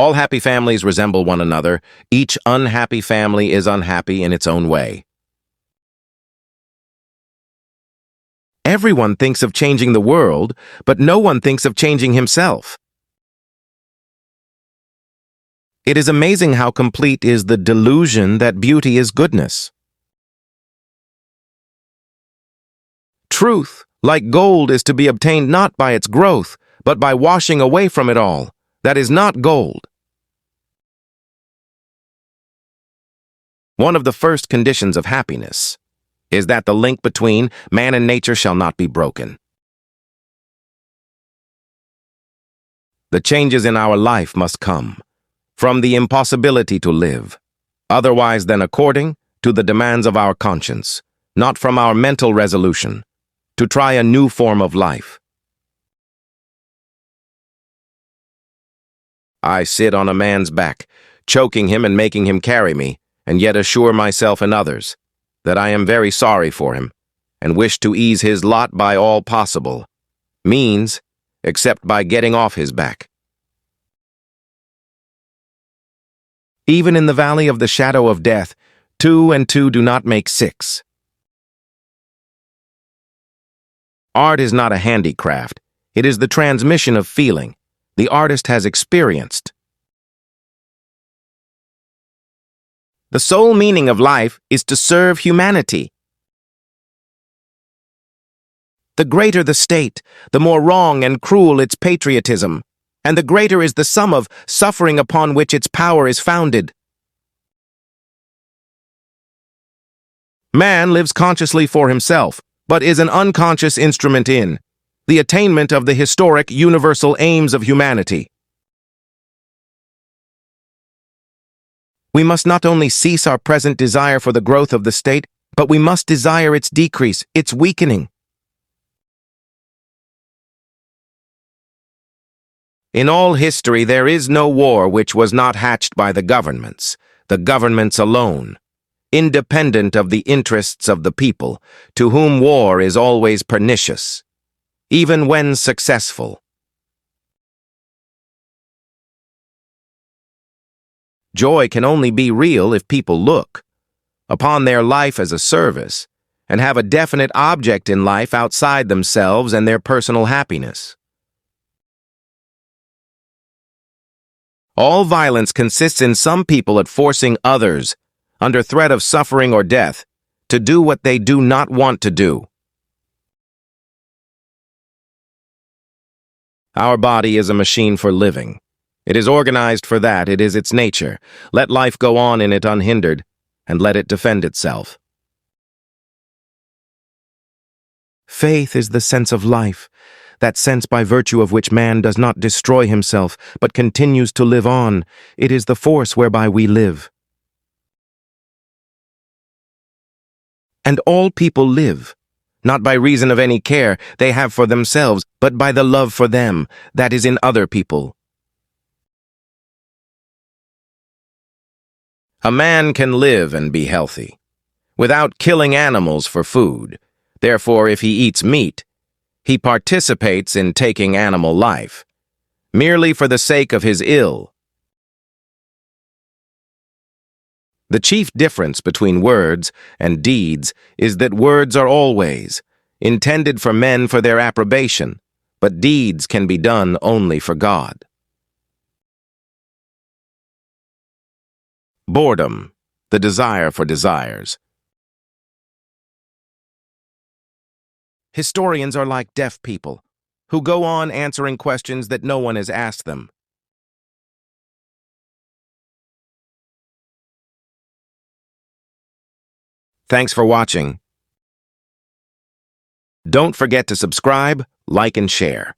All happy families resemble one another. Each unhappy family is unhappy in its own way. Everyone thinks of changing the world, but no one thinks of changing himself. It is amazing how complete is the delusion that beauty is goodness. Truth, like gold, is to be obtained not by its growth, but by washing away from it all. That is not gold. One of the first conditions of happiness is that the link between man and nature shall not be broken. The changes in our life must come from the impossibility to live otherwise than according to the demands of our conscience, not from our mental resolution to try a new form of life. I sit on a man's back, choking him and making him carry me, and yet assure myself and others that I am very sorry for him and wish to ease his lot by all possible means, except by getting off his back. Even in the valley of the shadow of death, 2 and 2 do not make 6. Art is not a handicraft. It is the transmission of feeling the artist has experienced. The sole meaning of life is to serve humanity. The greater the state, the more wrong and cruel its patriotism, and the greater is the sum of suffering upon which its power is founded. Man lives consciously for himself, but is an unconscious instrument in the attainment of the historic universal aims of humanity. We must not only cease our present desire for the growth of the state, but we must desire its decrease, its weakening. In all history, there is no war which was not hatched by the governments alone, independent of the interests of the people, to whom war is always pernicious, even when successful. Joy can only be real if people look upon their life as a service and have a definite object in life outside themselves and their personal happiness. All violence consists in some people at forcing others, under threat of suffering or death, to do what they do not want to do. Our body is a machine for living. It is organized for that. It is its nature. Let life go on in it unhindered, and let it defend itself. Faith is the sense of life, that sense by virtue of which man does not destroy himself, but continues to live on. It is the force whereby we live. And all people live, not by reason of any care they have for themselves, but by the love for them that is in other people. A man can live and be healthy without killing animals for food. Therefore, if he eats meat, he participates in taking animal life, merely for the sake of his ill. The chief difference between words and deeds is that words are always intended for men for their approbation, but deeds can be done only for God. Boredom, the desire for desires. Historians are like deaf people, who go on answering questions that no one has asked them. Thanks for watching. Don't forget to subscribe, like, and share.